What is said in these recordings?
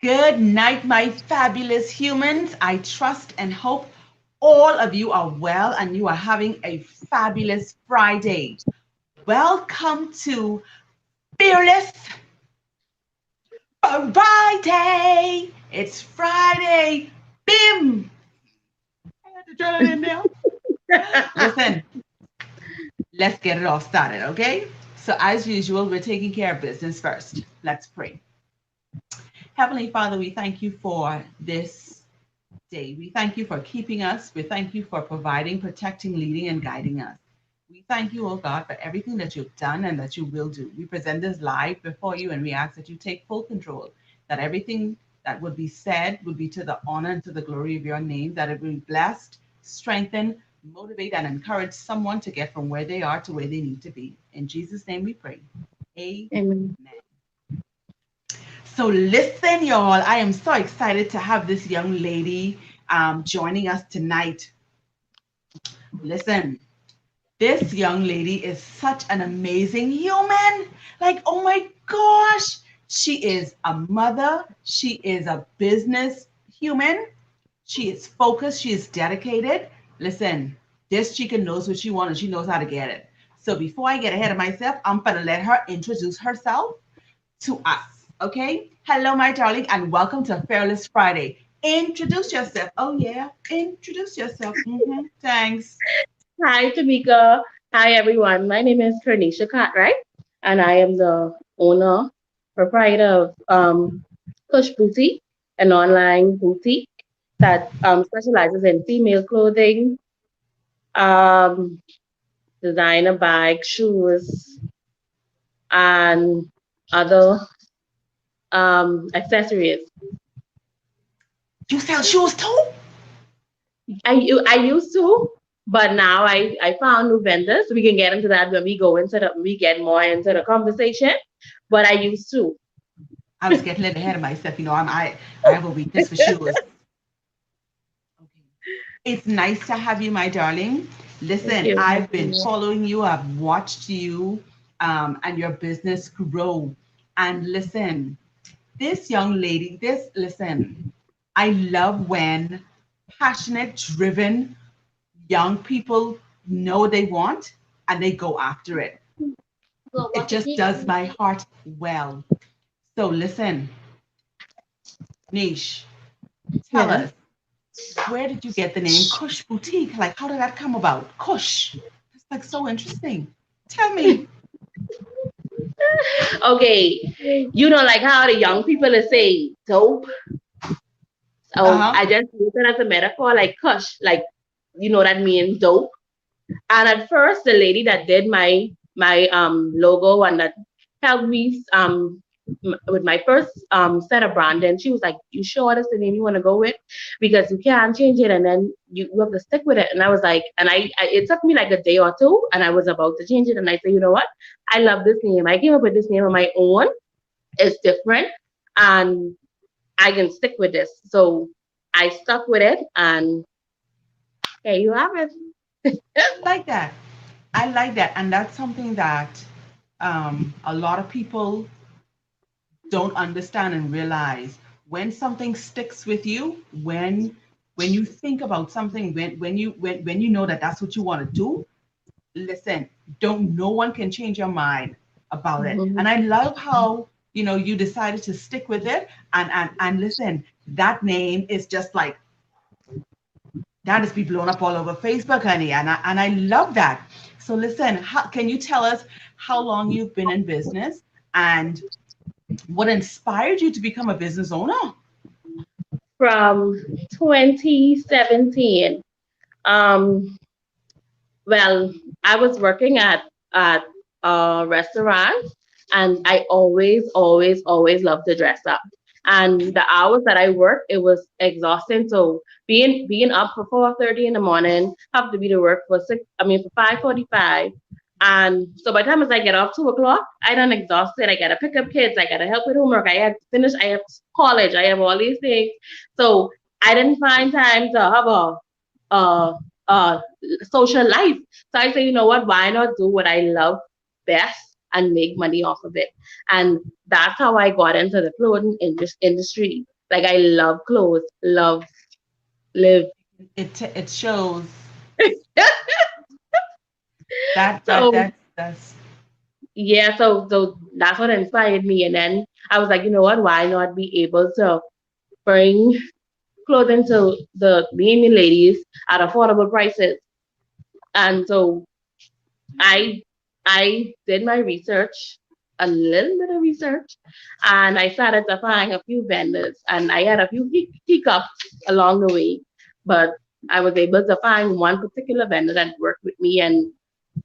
Good night, my fabulous humans. I trust and hope all of you are well and you are having a fabulous Friday. Welcome to Fearless Friday. It's Friday. Bim! I had to throw that in there. Listen, let's get it all started, okay? So, as usual, we're taking care of business first. Let's pray. Heavenly Father, we thank you for this day. We thank you for keeping us. We thank you for providing, protecting, leading, and guiding us. We thank you, oh God, for everything that you've done and that you will do. We present this live before you and we ask that you take full control, that everything that would be said would be to the honor and to the glory of your name, that it will be blessed, strengthen, motivate, and encourage someone to get from where they are to where they need to be. In Jesus' name we pray. Amen. Amen. So listen, y'all, I am so excited to have this young lady joining us tonight. Listen, this young lady is such an amazing human. Like, oh my gosh, she is a mother. She is a business human. She is focused. She is dedicated. Listen, this chicken knows what she wants and she knows how to get it. So before I get ahead of myself, I'm going to let her introduce herself to us. Okay. Hello, my darling, and welcome to Fearless Friday. Introduce yourself. Oh, yeah. Introduce yourself. Thanks. Hi, Tamika. Hi, everyone. My name is Kernisha Cartwright, and I am the owner, proprietor of Kush Boutique, an online boutique that specializes in female clothing, um, designer bags, shoes, and other accessories. You sell shoes too? I used to, but now I found new vendors. We can get into that when we go into we get more into the conversation. But I used to. I was getting a little ahead of myself. I have a weakness for shoes. Okay. It's nice to have you, my darling. Thank Listen, I've been you. following you. I've watched you and your business grow. And listen, this young lady, listen, I love when passionate, driven young people know what they want and they go after it. It just does my heart well. So listen, Niche, tell Yeah. us, where did you get the name Kush Boutique? Like, how did that come about? Kush. It's like so interesting. Tell me. Okay. You know, like how the young people are saying dope. So Uh-huh. I just use it as a metaphor, like kush, like that means dope. And at first, the lady that did my logo and that helped me with my first set of branding, she was like, "You sure that's the name you want to go with? Because you can't change it, and then you have to stick with it." And I was like, and it took me like a day or two, and I was about to change it, and I said, "You know what? I love this name. I came up with this name on my own. It's different, and I can stick with this." So I stuck with it, and here you have it. I like that. I like that. And that's something that a lot of people don't understand and realize when something sticks with you, when you think about something, when you know that that's what you want to do, listen, don't no one can change your mind about it. Mhm. And I love how you decided to stick with it and listen, that name is just like that is be blown up all over Facebook, honey, and I love that. So listen, can you tell us how long you've been in business and what inspired you to become a business owner? From 2017. Um, well, I was working at a restaurant, and I always loved to dress up. And the hours that I worked, it was exhausting. So being up for 4:30 in the morning, have to be to work for 5:45. And so by the time as I get off 2 o'clock, I done exhausted. I gotta pick up kids. I gotta help with homework. I have to finish. I have college. I have all these things. So I didn't find time to have a, a social life. So I say, you know what? Why not do what I love best? and make money off of it. And that's how I got into the clothing industry. Like I love clothes, love, live. It shows that So that's yeah, so that's what inspired me. And then I was like, you know what, why not be able to bring clothing to the Bahamian ladies at affordable prices? And so I I did my research, a little bit of research, and I started to find a few vendors, and I had a few hiccups along the way, but I was able to find one particular vendor that worked with me and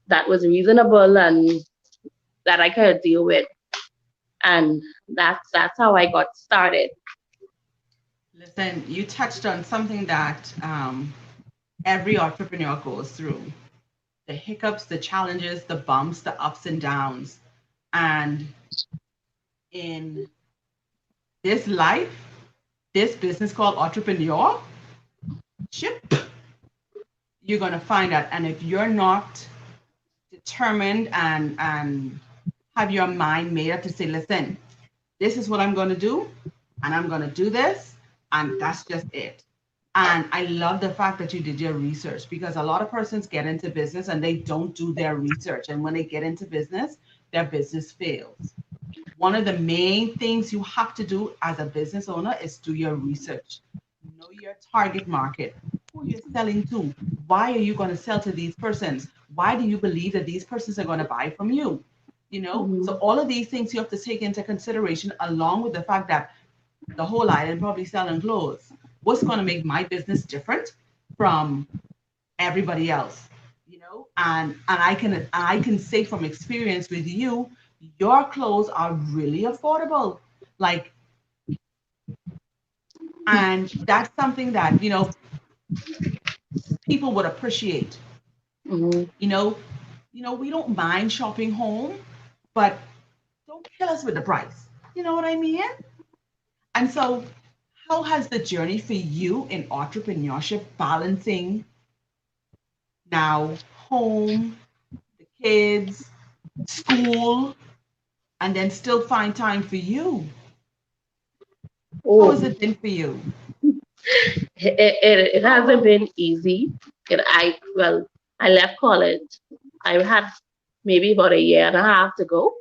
that was reasonable and that I could deal with, and that's how I got started. listen, you touched on something that every entrepreneur goes through. The hiccups, the challenges, the bumps, the ups and downs. And in this life, this business called entrepreneurship, you're going to find that. And if you're not determined and have your mind made up to say, listen, this is what I'm going to do, and I'm going to do this, and that's just it. And I love the fact that you did your research, because a lot of persons get into business and they don't do their research. And when they get into business, their business fails. One of the main things you have to do as a business owner is do your research. Know your target market, who you're selling to. Why are you going to sell to these persons? Why do you believe that these persons are going to buy from you? So all of these things you have to take into consideration, along with the fact that the whole island probably selling clothes. What's going to make my business different from everybody else? And I can say from experience with you, your clothes are really affordable. Like, and that's something that people would appreciate. Mm-hmm. We don't mind shopping home, but don't kill us with the price. You know what I mean? And so, how has the journey for you in entrepreneurship, balancing now home, the kids, school, and then still find time for you? How has Oh, it been for you? it hasn't been easy. I left college. I had maybe about a year and a half to go,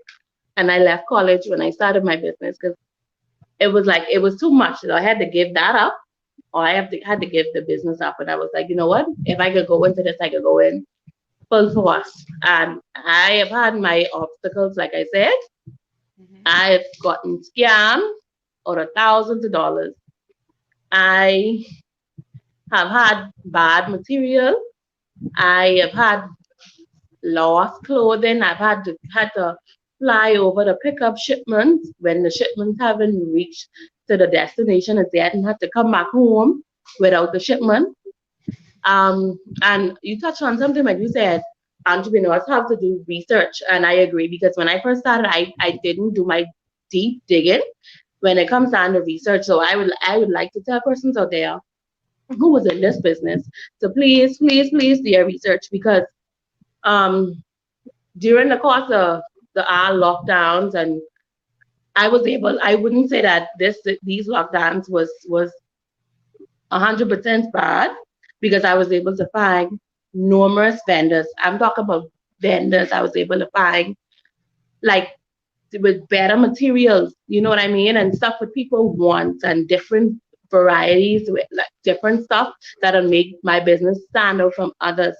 and I left college when I started my business because it was too much. So I had to give that up, or had to give the business up. And I was like, you know what? If I could go into this, I could go in full force. And I have had my obstacles, like I said. Mhm. I've gotten scammed out of thousands of dollars. I have had bad material. I have had lost clothing. I've had to fly over to pick up shipments when the shipments haven't reached to the destination as yet, and had to come back home without the shipment. And you touched on something like you said, entrepreneurs have to do research, and I agree because when I first started, I didn't do my deep digging when it comes down to research. So I would like to tell persons out there who was in this business to please do your research because um during the course of the our lockdowns and I wouldn't say that these lockdowns was 100% bad because I was able to find numerous vendors. I'm talking about vendors I was able to find like with better materials, you know what I mean, and stuff that people want and different varieties with like different stuff that'll make my business stand out from others.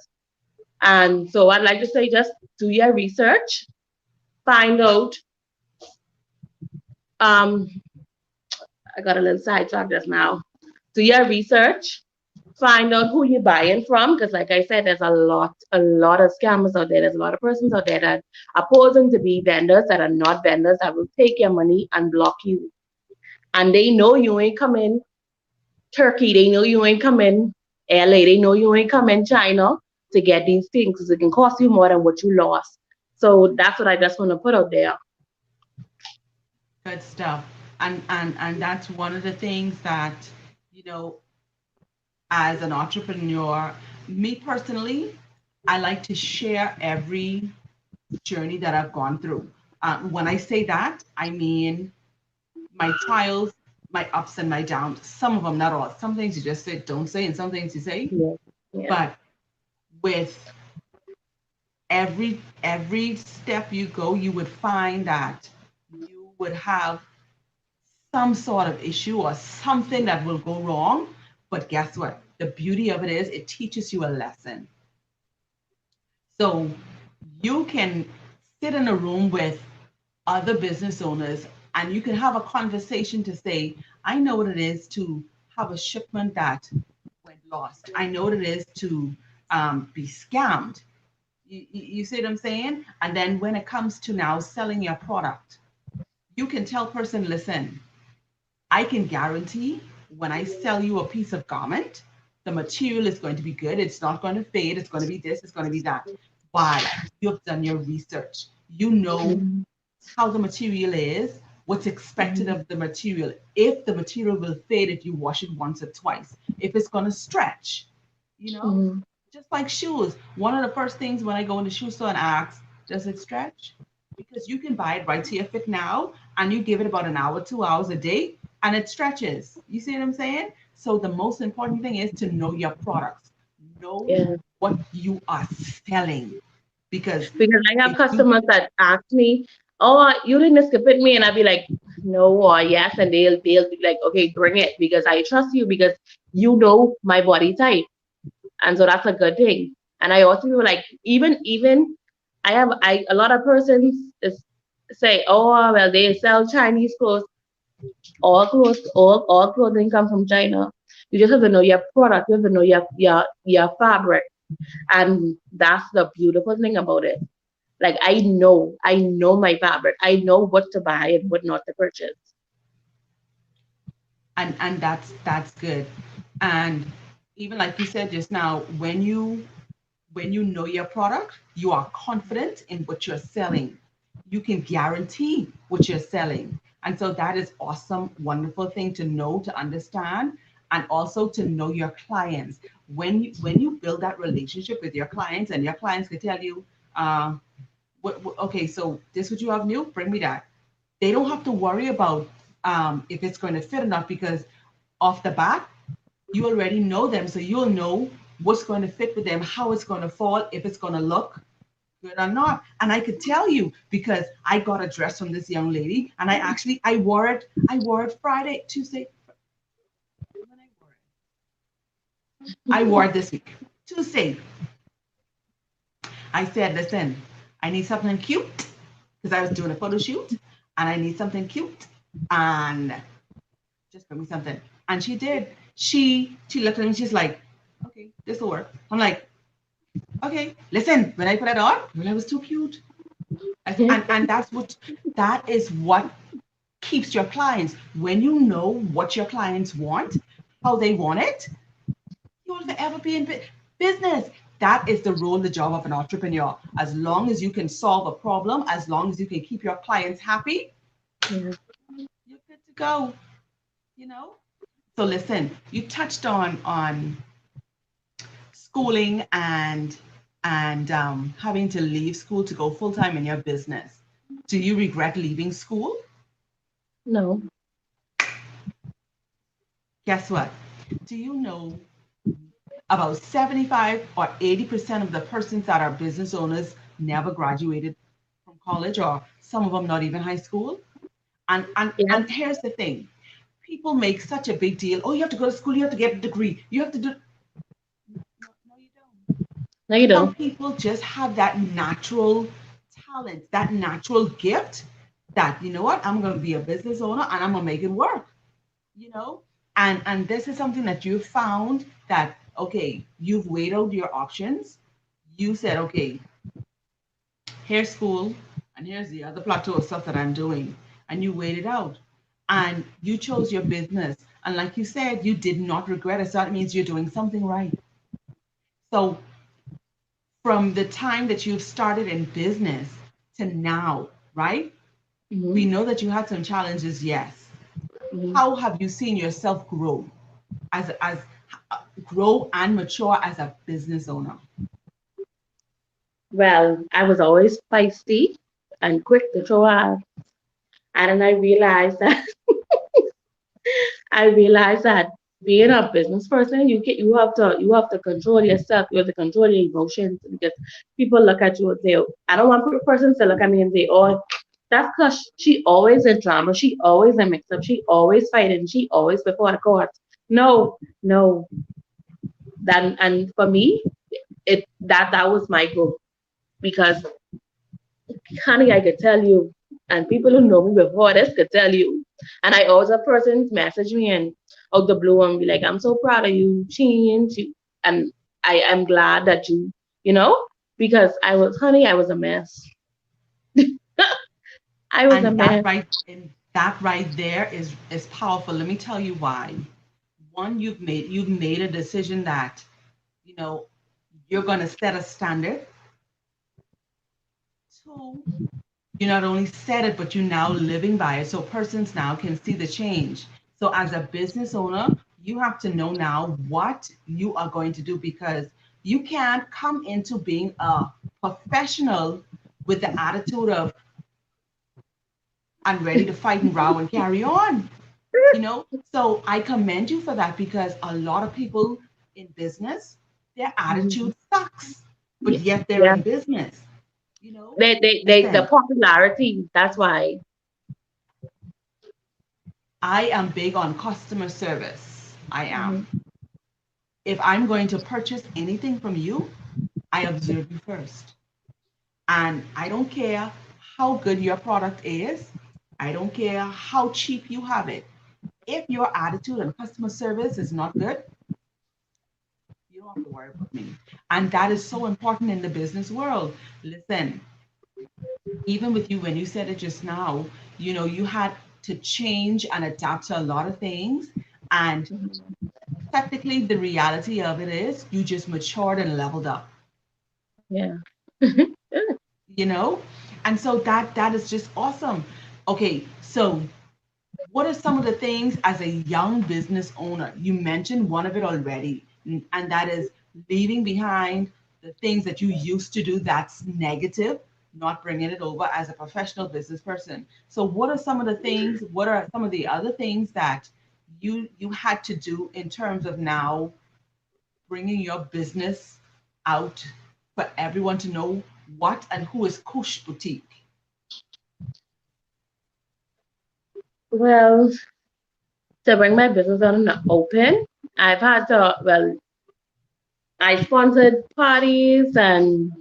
And so I'd like to say just do your research, find out. Um, I got a little sidetracked just now. Do your research, find out who you're buying from, because like I said, there's a lot of scammers out there. There's a lot of persons out there that are posing to be vendors that are not vendors that will take your money and block you. And they know you ain't coming Turkey, they know you ain't coming LA, they know you ain't coming China to get these things because it can cost you more than what you lost. So that's what I just want to put out there. Good stuff. And that's one of the things that, you know, as an entrepreneur, me personally, I like to share every journey that I've gone through. When I say that, I mean my trials, my ups and my downs. Some of them, not all. Some things you just say, don't say, and some things you say. Yeah. Yeah. But with every step you go, you would find that you would have some sort of issue or something that will go wrong. But guess what? The beauty of it is it teaches you a lesson. So you can sit in a room with other business owners and you can have a conversation to say, I know what it is to have a shipment that went lost. I know what it is to be scammed. You see what I'm saying? And then when it comes to now selling your product, you can tell person, listen, I can guarantee when I sell you a piece of garment, the material is going to be good. It's not going to fade. It's going to be this. It's going to be that. Why? You've done your research. You know Mhm. how the material is, what's expected Mhm. of the material. If the material will fade if you wash it once or twice, if it's going to stretch, you know, Mhm. just like shoes. One of the first things when I go in the shoe store and ask, does it stretch? Because you can buy it right to your fit now and you give it about an hour, 2 hours a day and it stretches. You see what I'm saying? So the most important thing is to know your products, know Yeah. what you are selling. Because Because I have if you customers that ask me, "Oh, you didn't skip it me," and I'd be like, "No," or "Yes," and they'll be like, "Okay, bring it," because I trust you because you know my body type, and so that's a good thing. And I also feel like even I a lot of persons say, "Oh, well, they sell Chinese clothes." All clothing come from China. You just have to know your product. You have to know your fabric, and that's the beautiful thing about it. Like I know my fabric. I know what to buy and what not to purchase. and that's good. And even like you said just now, when you know your product, you are confident in what you're selling. You can guarantee what you're selling. And so that is awesome, wonderful thing to know, to understand, and also to know your clients. When you build that relationship with your clients, and your clients can tell you, uh, okay, so this what you have new, bring me that. They don't have to worry about if it's going to fit or not because off the bat, you already know them. So you'll know what's going to fit with them, how it's going to fall, if it's going to look good or not. And I could tell you because I got a dress from this young lady and I wore it Friday, Tuesday. When I wore it this week. Tuesday. I said, listen, I need something cute because I was doing a photo shoot and I need something cute and just bring me something. And she did. She looked at me, she's like, okay, this will work. I'm like, okay, listen, when I put it on, well, I was too cute. And that is what keeps your clients. When you know what your clients want, how they want it, you will forever be in business. That is the role, the job of an entrepreneur. As long as you can solve a problem, as long as you can keep your clients happy, Yeah. you're good to go. You know. So listen, you touched on schooling and having to leave school to go full time in your business. Do you regret leaving school? No. Guess what? Do you know about 75 or 80% of the persons that are business owners never graduated from college or some of them not even high school? Yeah. And here's the thing. People make such a big deal. Oh, you have to go to school, you have to get a degree. You have to do no, you don't. No, you Some don't. people just have that natural talent, that natural gift that, you know what, I'm going to be a business owner and I'm going to make it work, you know? And this is something that you found that, okay, you've weighed out your options. You said, okay, here's school and here's the other plateau of stuff that I'm doing. And you weighed it out and you chose your business. And like you said, you did not regret it. So that means you're doing something right. So from the time that you've started in business to now, right? We Hmm. know that you had some challenges, yes. Hmm. How have you seen yourself grow as grow and mature as a business owner? Well, I was always feisty and quick to throw out. And then I realized that being a business person, you have to control yourself. You have to control your emotions because people look at you and say, I don't want a person to look at me and say, oh, that's because she always in drama, she always in mix up, she always fighting, she always before the court. No, no. Then and for me, that was my goal because honey, I could tell you, and people who know me before this could tell you. And I always have persons message me and out the blue and be like, I'm so proud of you, change you. And I am glad that you know, because honey, I was a mess. I was a And mess. that right there is powerful. Let me tell you why. One, you've made a decision that, you know, you're going to set a standard. Two, you not only said it, but you're now living by it. So persons now can see the change. So as a business owner, you have to know now what you are going to do, because you can't come into being a professional with the attitude of I'm ready to fight and row and carry on. So I commend you for that, because a lot of people in business, their Mhm. attitude sucks, but Yeah, yet they're yeah. in business. You know, The Listen, popularity. That's why. I am big on customer service. I am. Mhm. If I'm going to purchase anything from you, I observe you first. And I don't care how good your product is, I don't care how cheap you have it. If your attitude and customer service is not good, you don't have to worry about me. And that is so important in the business world. Listen, even with you, when you said it just now, you had to change and adapt to a lot of things. And Mhm. technically, the reality of it is you just matured and leveled up, Yeah. you know? And so that is just awesome. Okay, so what are some of the things as a young business owner? You mentioned one of it already, and that is leaving behind the things that you used to do that's negative, not bringing it over as a professional business person. So, what are some of the things? What are some of the other things that you had to do in terms of now bringing your business out for everyone to know what and who is Kush Boutique? Well, to bring my business out in the open, I've had to, well, I sponsored parties and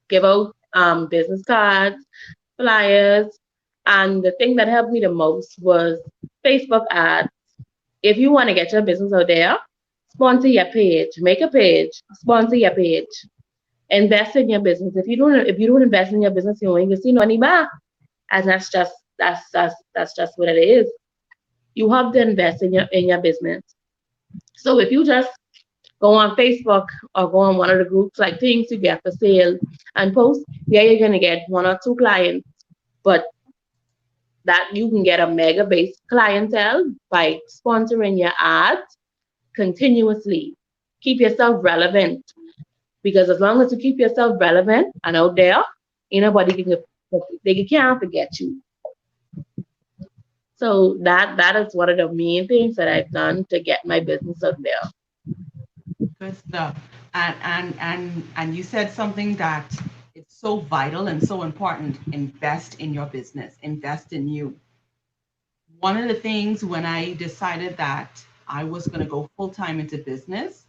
give out business cards, flyers, and the thing that helped me the most was Facebook ads. If you want to get your business out there, sponsor your page, make a page, sponsor your page, invest in your business. If you don't invest in your business, you ain't gonna see no money back, and that's just what it is. You have to invest in your business. So if you just go on Facebook or go on one of the groups like things you get for sale and post, yeah, you're gonna get one or two clients, but that you can get a mega based clientele by sponsoring your ads continuously. Keep yourself relevant because as long as you keep yourself relevant and out there, anybody they can't forget you. So that is one of the main things that I've done to get my business out there. Good stuff. And you said something that it's so vital and so important. Invest in your business. Invest in you. One of the things when I decided that I was going to go full time into business,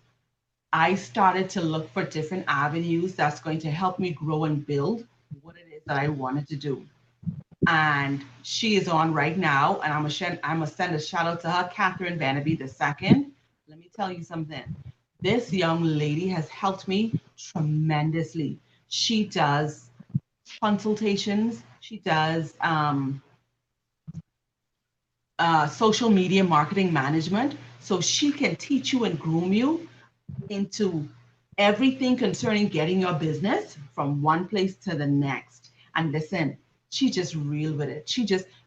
I started to look for different avenues that's going to help me grow and build what it is that I wanted to do. And she is on right now, and I'm gonna send a shout out to her, Catherine Vanderby the second. Let me tell you something. This young lady has helped me tremendously. She does consultations. She does social media marketing management, so she can teach you and groom you into everything concerning getting your business from one place to the next. And listen, she's just real with it.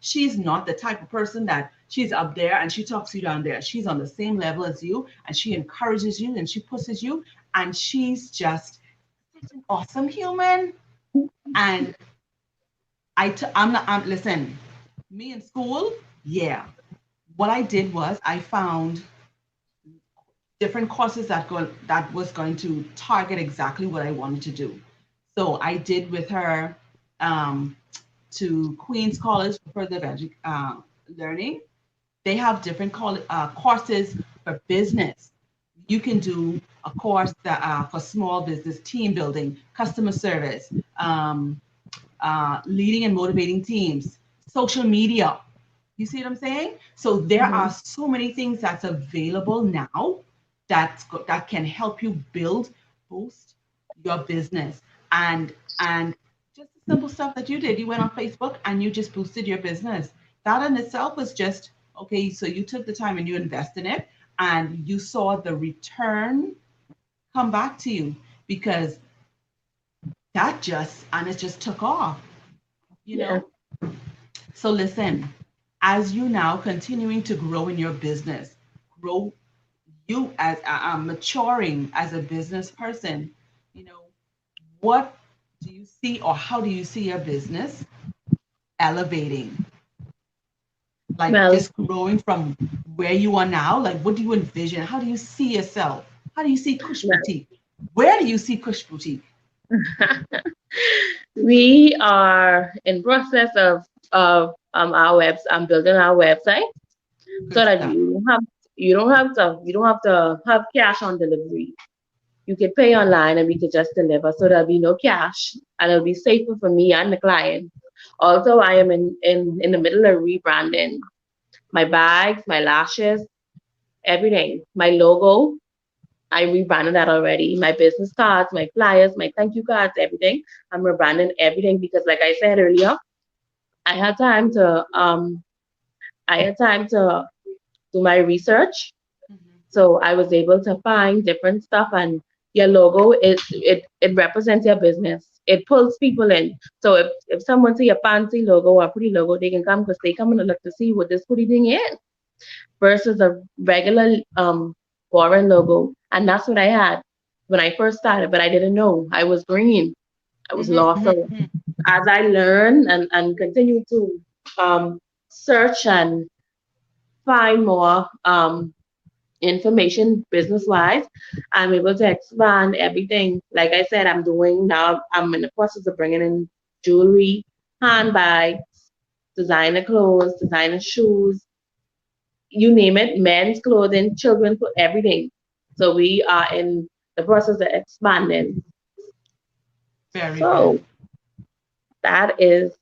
She's not the type of person that she's up there and she talks you down there. She's on the same level as you and she encourages you and she pushes you and she's just an awesome human. And listen, me in school, yeah. What I did was I found different courses that was going to target exactly what I wanted to do. So I did with her um, to Queens College for further learning. They have different courses for business. You can do a course that for small business team building, customer service, leading and motivating teams, social media. You see what I'm saying? So there are Mhm. so many things that's available now that can help you build, boost your business, and just the simple stuff that you did. You went on Facebook and you just boosted your business. That in itself was just okay. So you took the time and you invest in it, and you saw the return come back to you because it just took off. You Yeah. know, so listen, as you now continuing to grow in your business, grow you as maturing as a business person, you know, what do you see or how do you see your business elevating? Like Well, just growing from where you are now, like what do you envision? How do you see yourself? How do you see Kush well, Boutique? Where do you see Kush Boutique? we are in process of our webs. I'm building our website so Good that stuff. you don't have to have cash on delivery. You can pay online and we could just deliver. So there'll be no cash and it'll be safer for me and the client. Also, I am in the middle of rebranding my bags, my lashes, everything. My logo, I rebranded that already. My business cards, my flyers, my thank you cards, everything. I'm rebranding everything because like I said earlier, I had time to um I had time to do my research. Mhm. So I was able to find different stuff and your logo it represents your business. It pulls people in. So if someone see a fancy logo or a pretty logo, they can come because they come and look to see what this pretty thing is versus a regular foreign logo. And that's what I had when I first started, but I didn't know. I was green. I was Mhm, lost. mhm, So mhm. as I learn and continue to search and find more information business wise, I'm able to expand everything. Like I said, I'm doing now, I'm in the process of bringing in jewelry, handbags, designer clothes, designer shoes, you name it, men's clothing, children's clothing, everything. So we are in the process of expanding. Very good. So that is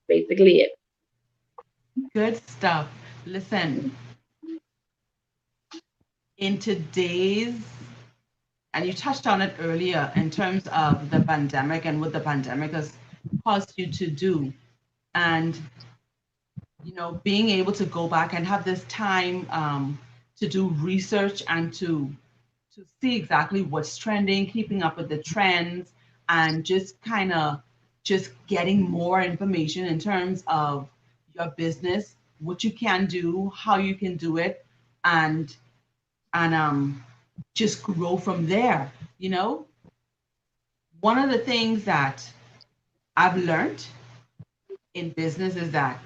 basically it. Good stuff. Listen, in today's and you touched on it earlier in terms of the pandemic and what the pandemic has caused you to do and being able to go back and have this time to do research and to see exactly what's trending, keeping up with the trends, and just kind of just getting more information in terms of your business, what you can do, how you can do it, and and just grow from there. You know, one of the things that I've learned in business is that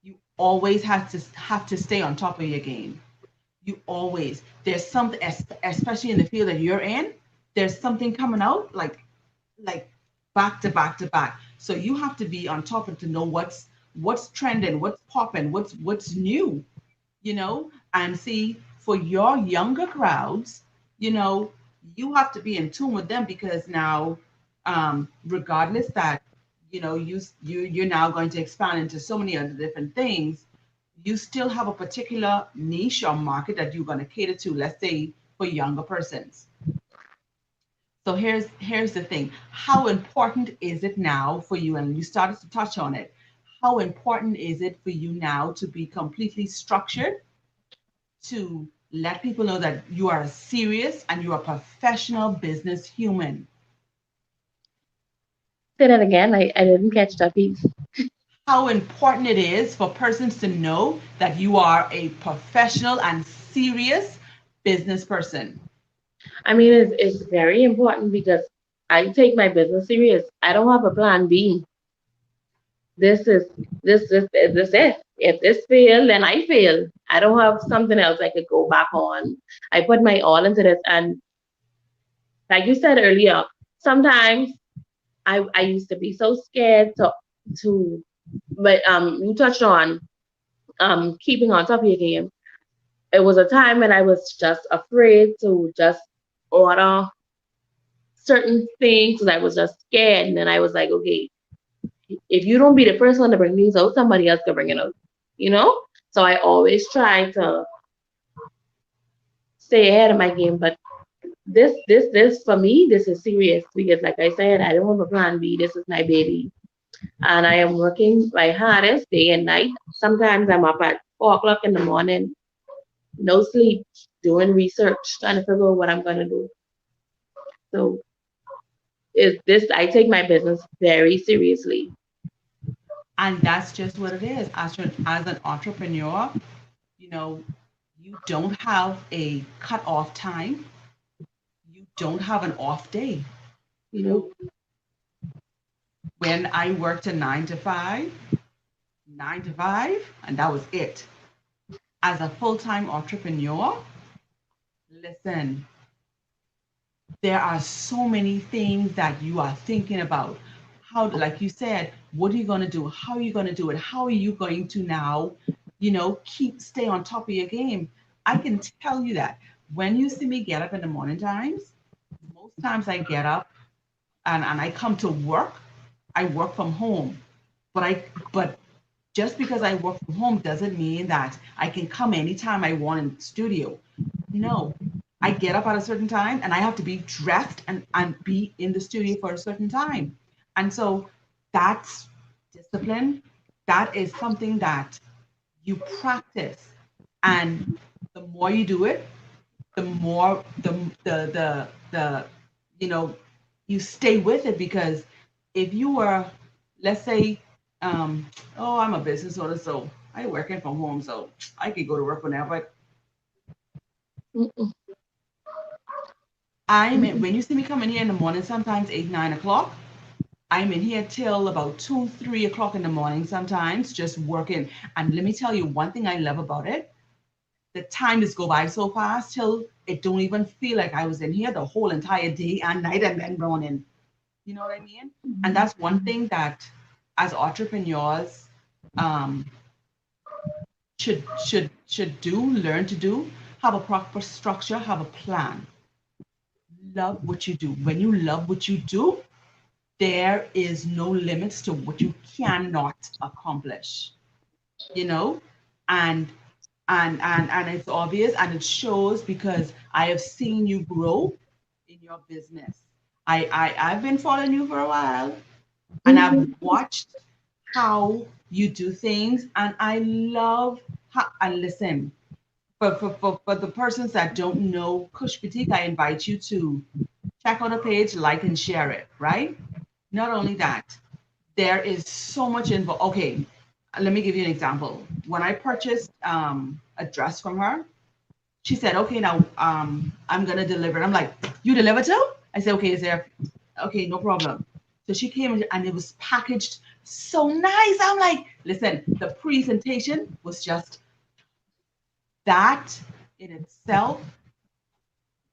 you always have to stay on top of your game. You always there's something, especially in the field that you're in. There's something coming out like back to back to back. So you have to be on top of to know what's trending, what's popping, what's new, and see for your younger crowds, you know, you have to be in tune with them because now, regardless that, you're now going to expand into so many other different things, you still have a particular niche or market that you're going to cater to, let's say for younger persons. So here's the thing. How important is it now for you? And you started to touch on it. How important is it for you now to be completely structured to let people know that you are serious and you're a professional business human? Say that again. I didn't catch that piece. How important it is for persons to know that you are a professional and serious business person. I mean, it's very important because I take my business serious. I don't have a plan B. This is this it. If this fail, then I fail. I don't have something else I could go back on. I put my all into this, and like you said earlier, sometimes I used to be so scared to but you touched on keeping on top of your game. It was a time when I was just afraid to just order certain things because I was just scared. And then I was like, okay, if you don't be the first one to bring these out, somebody else can bring it out, you know? So I always try to stay ahead of my game. But this for me, this is serious because like I said, I don't have a plan B. This is my baby. And I am working my hardest day and night. Sometimes I'm up at 4 o'clock in the morning, no sleep, doing research, trying to figure out what I'm gonna do. So is this I take my business very seriously. And that's just what it is. As an entrepreneur, you know, you don't have a cut off time. You don't have an off day. You Nope. know, when I worked a 9 to 5, 9 to 5, and that was it. As a full time entrepreneur, listen, there are so many things that you are thinking about. How, like you said, what are you going to do? How are you going to do it? How are you going to now, stay on top of your game? I can tell you that when you see me get up in the morning times, most times I get up and I come to work, I work from home. But just because I work from home doesn't mean that I can come anytime I want in the studio. No, I get up at a certain time and I have to be dressed and be in the studio for a certain time. And so that's discipline. That is something that you practice. And the more you do it, the more the you know you stay with it, because if you were, let's say, um oh, I'm a business owner, so I working from home, so I could go to work whenever. Mm-mm, mm-mm. When you see me coming here in the morning, sometimes 8, 9 o'clock, I'm in here till about 2, 3 o'clock in the morning, sometimes just working. And let me tell you one thing I love about it: the time just go by so fast till it don't even feel like I was in here the whole entire day and night and then morning. You know what I mean? And that's one thing that, as entrepreneurs, um, learn to do: have a proper structure, have a plan, love what you do. When you love what you do, there is no limits to what you cannot accomplish. You know, and and it's obvious and it shows, because I have seen you grow in your business. I've been following you for a while, and I've Mhm. watched how you do things, and I love how. And listen, for the persons that don't know Kush Boutique, I invite you to check out the page, like and share it, right? Not only that, there is so much involved. Okay, let me give you an example. When I purchased a dress from her, she said, "Okay, now I'm gonna deliver." I'm like, "You deliver too?" I said, "Okay, is there? Okay, no problem." So she came and it was packaged so nice. I'm like, "Listen, the presentation was just that in itself,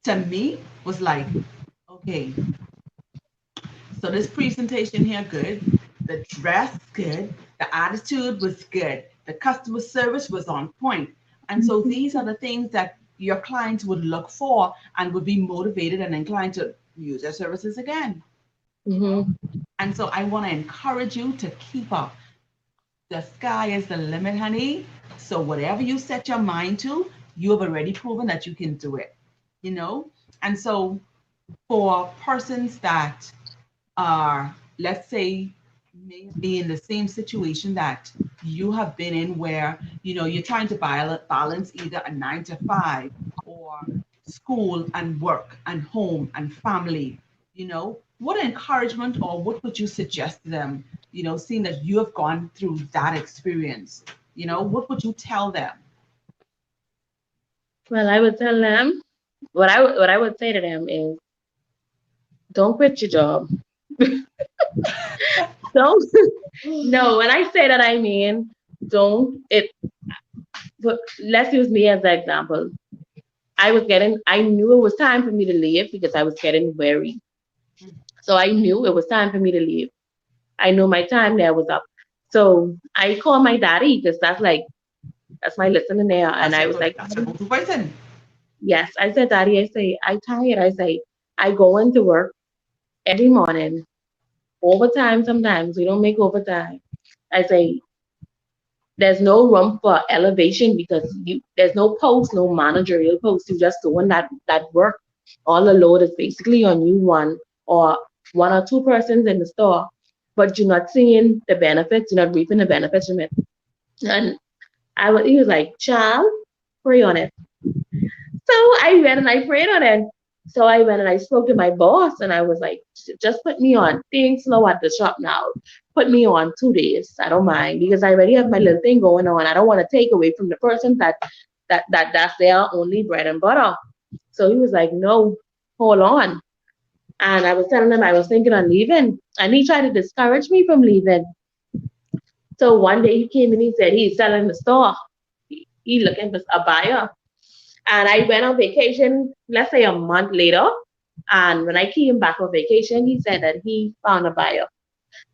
to me, was like, okay, so this presentation here good, the dress good, the attitude was good, the customer service was on point." And so these are the things that your clients would look for and would be motivated and inclined to use their services again. Mhm. And so I want to encourage you to keep up. The sky is the limit, honey. So whatever you set your mind to, you have already proven that you can do it. You know? And so for persons that are, let's say, maybe in the same situation that you have been in, where you're trying to balance either a 9 to 5 or school and work and home and family. What encouragement, or what would you suggest to them, seeing that you have gone through that experience? What would you tell them? Well, I would tell them what I would say to them is don't quit your job. Don't. No, when I say that, I mean don't. Let's use me as an example. I knew it was time for me to leave because I was getting weary. So I knew it was time for me to leave. I knew my time there was up. So I called my daddy because that's my listening there. And I was like, That's your go-to person. yes, I said, Daddy, I say, I tired. I say, I go into work every morning, overtime sometimes. We don't make overtime. I say, there's no room for elevation because there's no post, no managerial post. You're just doing that work. All the load is basically on you one or two persons in the store, but you're not seeing the benefits. You're not reaping the benefits from it. And he was like, child, pray on it. So I went and I prayed on it. So I went and I spoke to my boss and I was like, just put me on. Things slow at the shop now. Put me on 2 days. I don't mind because I already have my little thing going on. I don't want to take away from the person that's their only bread and butter. So he was like, no, hold on. And I was telling him I was thinking on leaving. And he tried to discourage me from leaving. So one day he came and he said he's selling the store. He looking for a buyer. And I went on vacation, let's say a month later. And when I came back on vacation, he said that he found a buyer.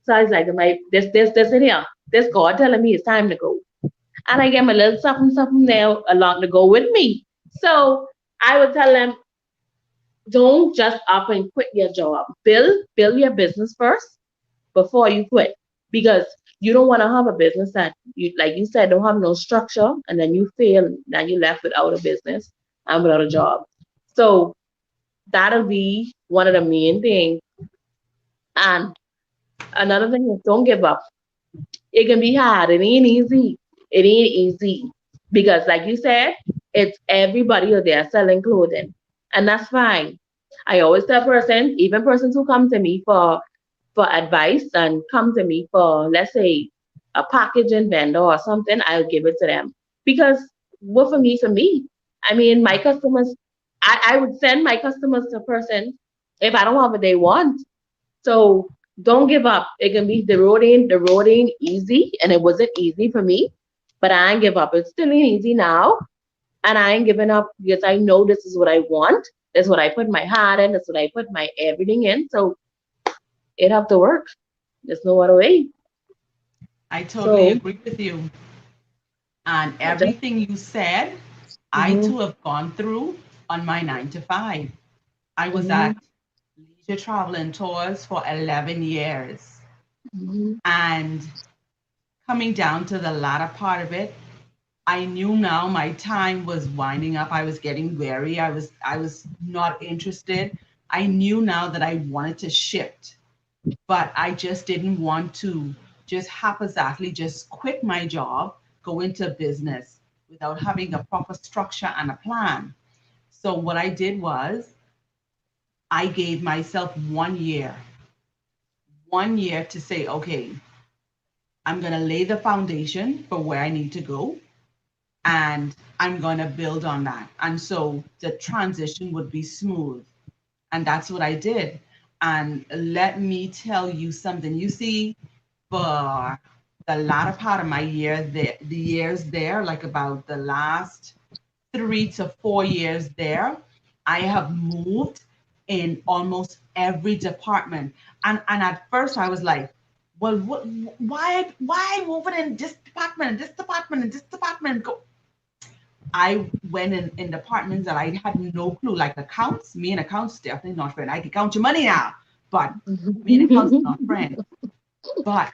So I was like, this in here, this God telling me it's time to go. And I get my little something there along to go with me. So I would tell them, don't just up and quit your job. Build your business first before you quit. Because you don't want to have a business that you, like you said, don't have no structure, and then you fail, then you're left without a business and without a job. So that'll be one of the main things. And another thing is don't give up. It can be hard. It ain't easy. It ain't easy. Because like you said, it's everybody out there selling clothing. And that's fine. I always tell even persons who come to me for advice and come to me for, let's say, a packaging vendor or something, I'll give it to them. Because what for me, I mean, my customers, I would send my customers to a person if I don't have what they want. So don't give up. It can be the road ain't easy, and it wasn't easy for me, but I ain't give up. It's still ain't easy now, and I ain't giving up because I know this is what I want. That's what I put my heart in. That's what I put my everything in. So it have to work. There's no other way. I totally So agree with you. And I just everything you said, I mhm, too have gone through on my 9 to 5. I was mhm, at leisure travel and tours for 11 years. mhm, And coming down to the latter part of it, I knew now my time was winding up. I was getting weary. I was not interested. I knew now that I wanted to shift, but I just didn't want to just haphazardly just quit my job, go into business without having a proper structure and a plan. So what I did was I gave myself 1 year to say, okay, I'm going to lay the foundation for where I need to go, and I'm going to build on that. And so the transition would be smooth. And that's what I did. And let me tell you something. You see, for the latter part of my year, the years there, like about the last 3 to 4 years there, I have moved in almost every department. And at first I was like, well, why moving in this department and this department and this department? I went in departments that I had no clue, like accounts. Me and accounts definitely not friends. I can count your money now, but me and accounts are not friends. But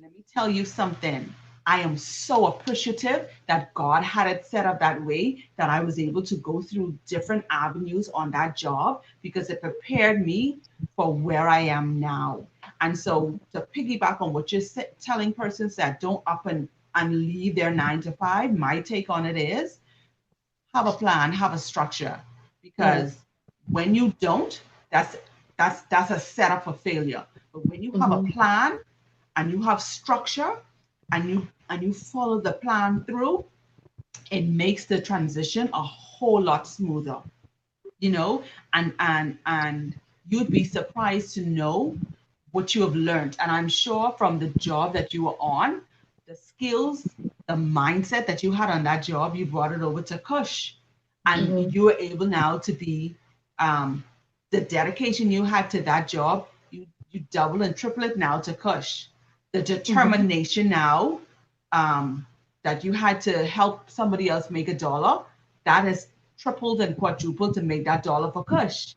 let me tell you something. I am so appreciative that God had it set up that way that I was able to go through different avenues on that job because it prepared me for where I am now. And so to piggyback on what you're telling persons that don't up and leave their 9 to 5, my take on it is have a plan, have a structure, yes. because when you don't, that's that's a setup for failure. But when you have a Mhm, plan and you have structure and you follow the plan through, it makes the transition a whole lot smoother, you know. And you'd be surprised to know what you have learned. And I'm sure from the job that you were on, the skills, the mindset that you had on that job, you brought it over to Kush. And Mm-hmm. you were able now to be the dedication you had to that job, you double and triple it now to Kush. The Mm-hmm. determination now that you had to help somebody else make a dollar, that has tripled and quadrupled to make that dollar for Kush.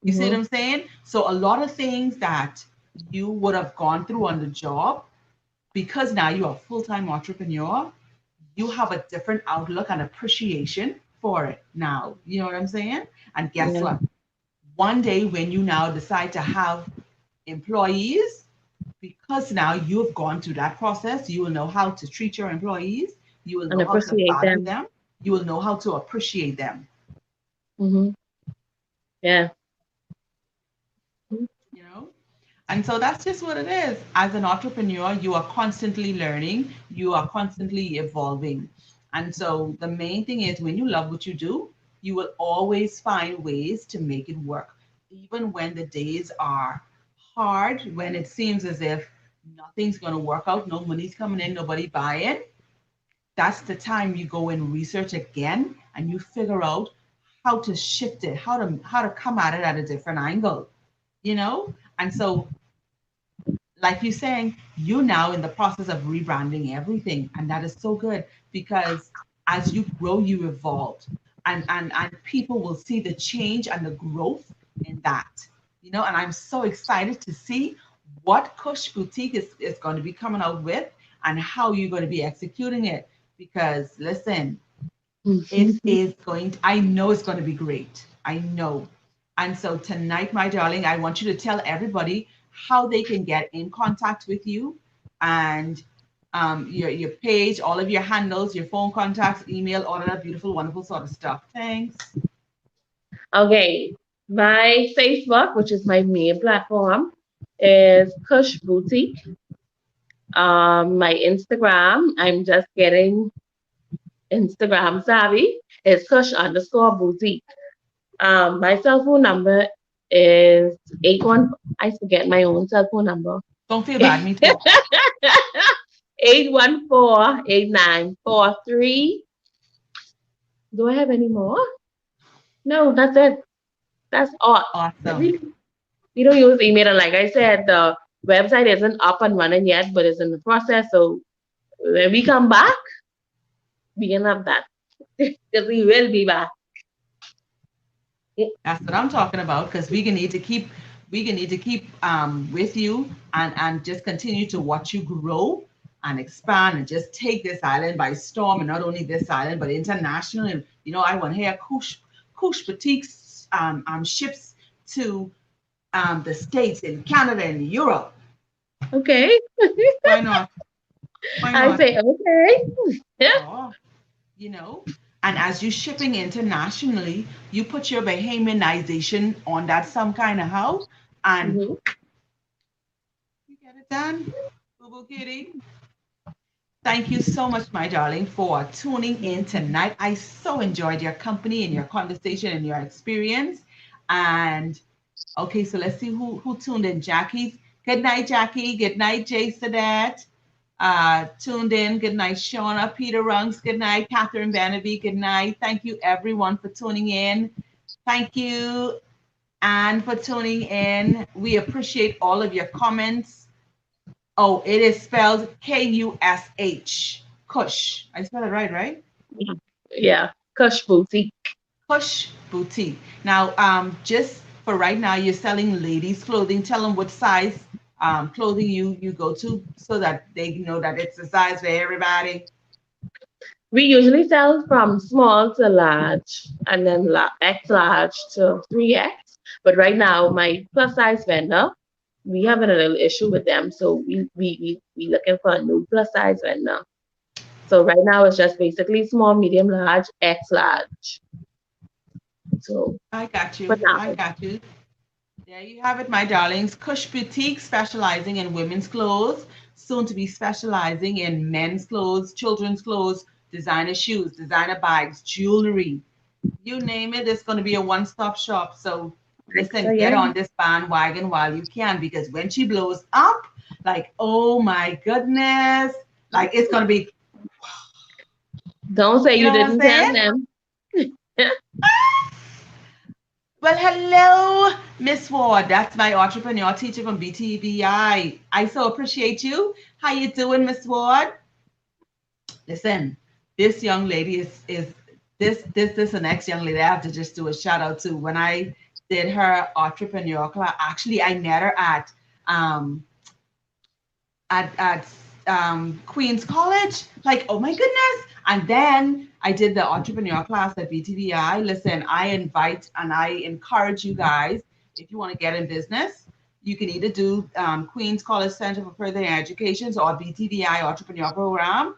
You see what Mm-hmm. I'm saying? So a lot of things that you would have gone through on the job, because now you're a full-time entrepreneur, you have a different outlook and appreciation for it now. You know what I'm saying? And guess Yeah. what? One day when you now decide to have employees, because now you have gone through that process, you will know how to treat your employees, you will And know how to appreciate value them. them, you will know how to appreciate them. Mm-hmm. Yeah. You know, and so that's just what it is. As an entrepreneur, you are constantly learning, you are constantly evolving. And so the main thing is when you love what you do, you will always find ways to make it work. Even when the days are hard, when it seems as if nothing's going to work out, no money's coming in, nobody buying, that's the time you go and research again and you figure out how to shift it, how to come at it at a different angle, you know? And so like you're saying, you now in the process of rebranding everything, and that is so good because as you grow, you evolve, and people will see the change and the growth in that, you know. And I'm so excited to see what Kush Boutique is going to be coming out with and how you're going to be executing it. Because listen, it Mm-hmm. is going to, I know it's going to be great. I know. And so tonight, my darling, I want you to tell everybody how they can get in contact with you and your page, all of your handles, your phone contacts, email, all of that beautiful, wonderful sort of stuff. Thanks. Okay. My Facebook, which is my main platform, is Kush Boutique. My Instagram, I'm just getting Instagram savvy, is Kush_boutique. My cell phone number is 81. I forget my own cell phone number. Don't feel bad, me too. 814-8943. Do I have any more? No, that's it. That's all. Awesome. We, we don't use email. And like I said, the website isn't up and running yet, but it's in the process. So when we come back, we can have that. Because we will be back. That's what I'm talking about because we can need to keep with you and just continue to watch you grow and expand and just take this island by storm, and not only this island but international. And you know, I want to hear Kush boutiques ships to the States and Canada and Europe. Okay. Why not? Why I not? say, okay. Yeah. Sure. You know, and as you're shipping internationally, you put your Bahamianization on that some kind of how, and Mhm. you get it done. Boo Boo Kitty. Thank you so much, my darling, for tuning in tonight. I so enjoyed your company and your conversation and your experience. And okay, so let's see who tuned in. Jackie. Good night, Jackie. Good night, Jay Sadat. Tuned in. Good night, Shauna. Peter Rungs. Good night, Catherine Bannaby. Good night. Thank you, everyone, for tuning in. Thank you, Anne, for tuning in. We appreciate all of your comments. Oh, it is spelled Kush. Kush. I spelled it right, right? Yeah. Kush Boutique. Kush Boutique. Now, just for right now, you're selling ladies' clothing. Tell them what size clothing you go to so that they know that it's the size for everybody. We usually sell from small to large and then X large to 3X. But right now, my plus size vendor, we having a little issue with them. So we looking for a new plus size vendor. So right now it's just basically small, medium, large, X large. So I got for you. now, I got you. There you have it, my darlings. Kush Boutique, specializing in women's clothes, soon to be specializing in men's clothes, children's clothes, designer shoes, designer bags, jewelry. You name it, it's going to be a one-stop shop. So Listen, So, get yeah. on this bandwagon while you can, because when she blows up, like, oh my goodness, like it's gonna be, Don't say you you know what I'm didn't tell saying? them. Well, hello, Miss Ward. That's my entrepreneur teacher from BTBI. I so appreciate you. How you doing, Miss Ward? Listen, this young lady is this the next young lady I have to just do a shout out to. When I did her entrepreneur class, actually I met her um at Queen's College. Like, oh my goodness. And then I did the entrepreneur class at BTVI. Listen, I invite and I encourage you guys, if you want to get in business, you can either do Queen's College Center for Further Education or BTVI Entrepreneur Program.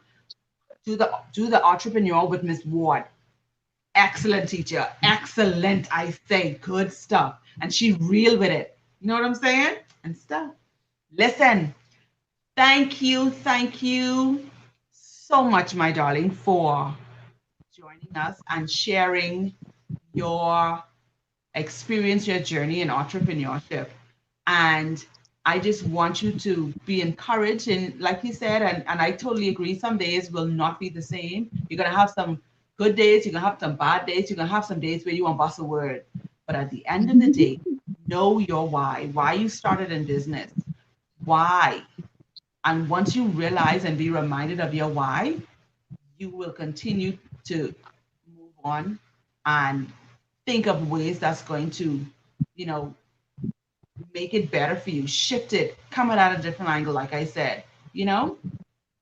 Do the entrepreneur with Miss Ward. Excellent teacher. Excellent, I say. Good stuff. And she real with it. You know what I'm saying? And stuff. Listen, thank you so much, my darling, for joining us and sharing your experience, your journey in entrepreneurship. And I just want you to be encouraged. And like you said, and I totally agree, some days will not be the same. You're going to have some good days, you're going to have some bad days, you're going to have some days where you won't bust a word. But at the end of the day, know your why you started in business, why. And once you realize and be reminded of your why, you will continue to move on and think of ways that's going to, you know, make it better for you, shift it, come at a different angle, like I said, you know?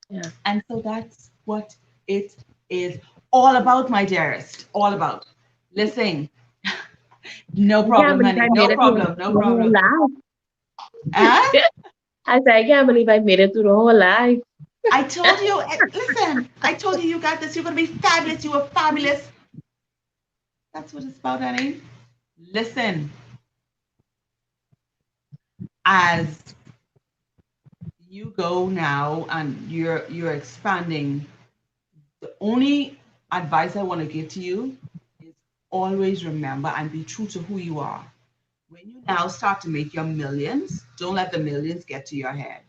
Yeah. And so that's what it is all about, my dearest. All about. Listen, no I can't problem, believe honey. I made No it through problem. No the whole problem. life. Huh? I said, I can't believe I made it through the whole life. I told you, listen, I told you got this. You're going to be fabulous. You are fabulous. That's what it's about, honey. Listen, as you go now and you're expanding, the only advice I want to give to you is always remember and be true to who you are. When you now start to make your millions, don't let the millions get to your head.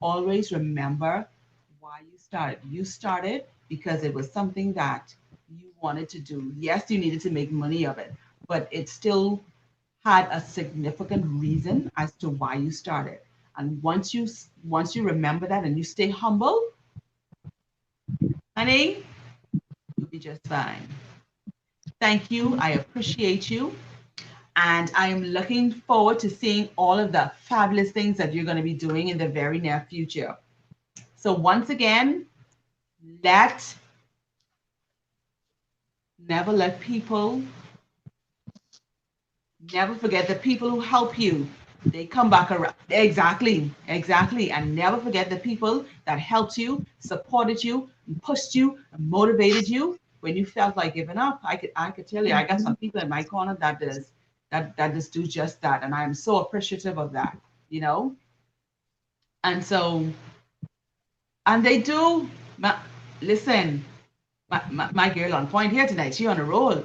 Always remember why you started. You started because it was something that you wanted to do. Yes, you needed to make money of it, but it still had a significant reason as to why you started. And once you remember that and you stay humble, honey, you'll be just fine. Thank you. I appreciate you. And I'm looking forward to seeing all of the fabulous things that you're going to be doing in the very near future. So once again, let never let people never forget the people who help you. They come back around. Exactly. And never forget the people that helped you, supported you, and pushed you, and motivated you when you felt like giving up. I could tell you, I got some people in my corner that just do just that. And I am so appreciative of that, you know? And so, and they do, my, listen, my girl on point here tonight, she on a roll,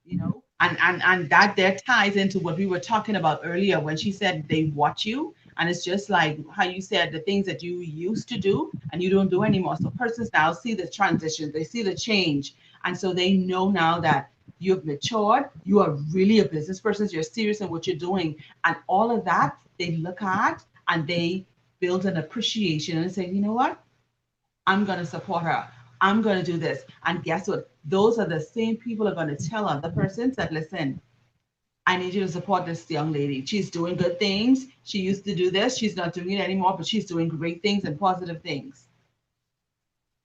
you know? And that there ties into what we were talking about earlier when she said they watch you. And it's just like how you said the things that you used to do and you don't do anymore. So persons now see the transition, they see the change. And so they know now that you've matured, you are really a business person, you're serious in what you're doing. And all of that they look at and they build an appreciation and say, you know what? I'm going to support her. I'm going to do this. And guess what? Those are the same people are going to tell other persons that, listen, I need you to support this young lady. She's doing good things. She used to do this. She's not doing it anymore, but she's doing great things and positive things.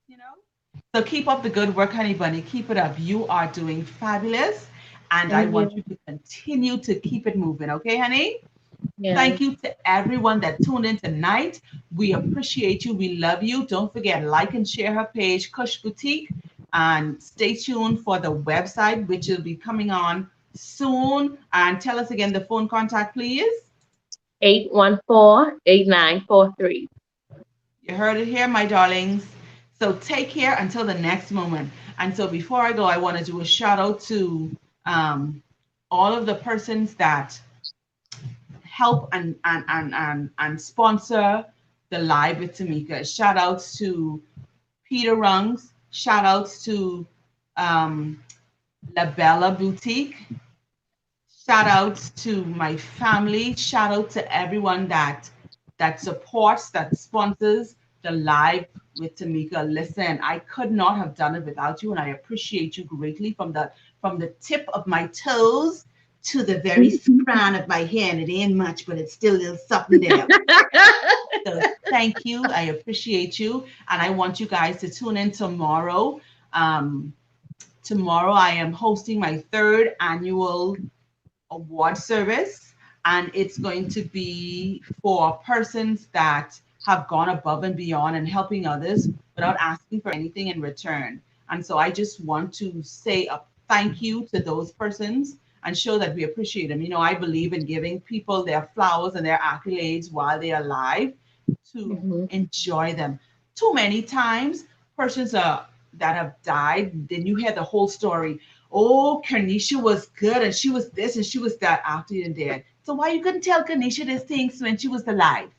You know? So keep up the good work, honey bunny. Keep it up. You are doing fabulous. And I Thank want you you. to continue to keep it moving. Okay, honey? Yeah. Thank you to everyone that tuned in tonight. We appreciate you. We love you. Don't forget, like and share her page, Kush Boutique. And stay tuned for the website, which will be coming on soon. And tell us again the phone contact, please. 814-8943. You heard it here, my darlings. So take care until the next moment. And so before I go, I want to do a shout out to all of the persons that help and sponsor the Live with Tamika. Shout outs to Peter Rungs. Shout outs to La Bella Boutique. Shout outs to my family. Shout out to everyone that supports, that sponsors the Live with Tamika. Listen, I could not have done it without you, and I appreciate you greatly from the tip of my toes to the very crown of my hair. And it ain't much, but it's still a little something there. So thank you. I appreciate you, and I want you guys to tune in tomorrow. Tomorrow I am hosting my 3rd annual award service, and it's going to be for persons that have gone above and beyond and helping others without asking for anything in return. And so I just want to say a thank you to those persons and show that we appreciate them. You know, I believe in giving people their flowers and their accolades while they are alive to enjoy them. Too many times, persons that have died, then you hear the whole story. Oh, Kernisha was good and she was this and she was that after you're dead. So why you couldn't tell Kernisha these things when she was alive?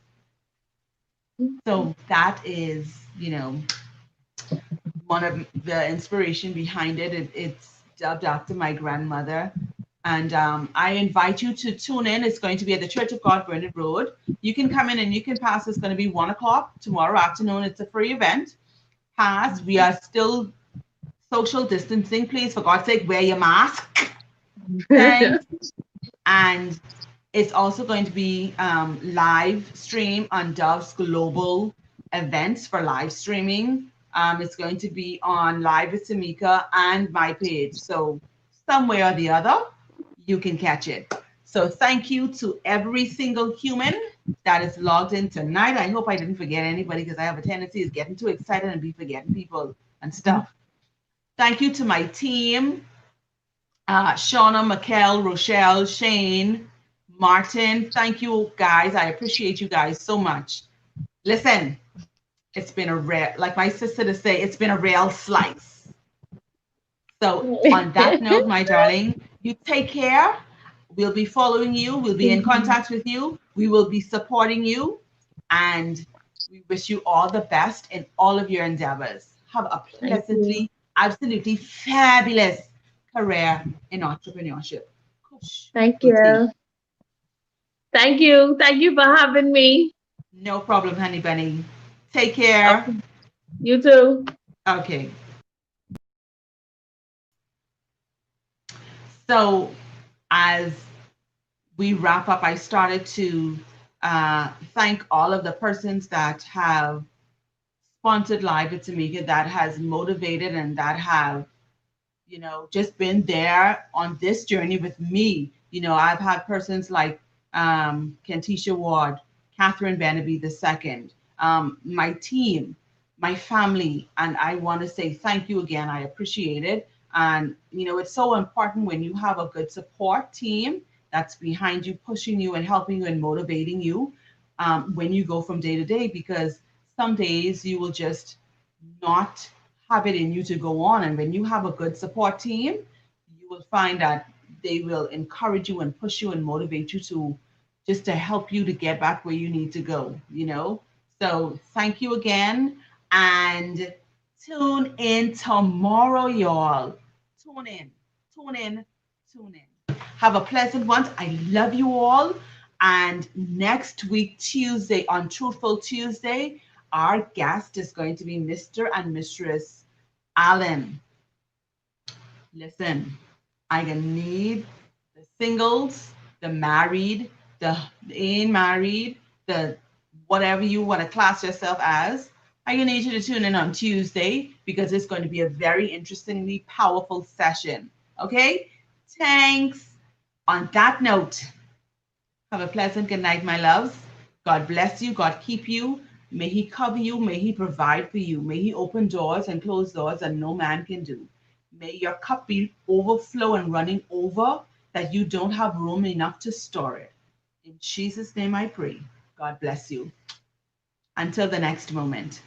So that is, you know, one of the inspiration behind it. It's dubbed after my grandmother. And I invite you to tune in. It's going to be at the Church of God, Burnett Road. You can come in and you can pass. It's going to be 1 o'clock tomorrow afternoon. It's a free event. Pass. We are still social distancing. Please, for God's sake, wear your mask. Thanks. And it's also going to be live stream on Dove's Global Events for live streaming. It's going to be on Live with Tamika and my page. So somewhere or the other, you can catch it. So thank you to every single human that is logged in tonight. I hope I didn't forget anybody because I have a tendency of getting too excited and be forgetting people and stuff. Thank you to my team, Shauna, Mikkel, Rochelle, Shane, Martin. Thank you guys. I appreciate you guys so much. Listen, it's been a rare, like my sister to say, it's been a real slice. So on that note, my darling, you take care. We'll be following you. We'll be in contact with you. We will be supporting you. And we wish you all the best in all of your endeavors. Have a pleasantly, absolutely fabulous career in entrepreneurship. Thank you. Thank you. Thank you for having me. No problem, honey bunny. Take care. Okay. You too. Okay. So as we wrap up, I started to thank all of the persons that have sponsored Live with Tamika, that has motivated and that have, you know, just been there on this journey with me. You know, I've had persons like Kentisha Ward, Catherine Benaby II, my team, my family, and I want to say thank you again. I appreciate it. And, you know, it's so important when you have a good support team that's behind you, pushing you and helping you and motivating you when you go from day to day, because some days you will just not have it in you to go on. And when you have a good support team, you will find that they will encourage you and push you and motivate you to just to help you to get back where you need to go, you know? So thank you again. And tune in tomorrow, y'all. Tune in, tune in, tune in. Have a pleasant one. I love you all. And next week, Tuesday, on Truthful Tuesday, our guest is going to be Mr. and Mistress Allen. Listen, I need the singles, the married, the ain't married, the whatever you want to class yourself as. I need you to tune in on Tuesday because it's going to be a very interestingly powerful session. Okay? Thanks. On that note, have a pleasant good night, my loves. God bless you. God keep you. May he cover you. May he provide for you. May he open doors and close doors that no man can do. May your cup be overflow and running over that you don't have room enough to store it. In Jesus' name I pray. God bless you. Until the next moment.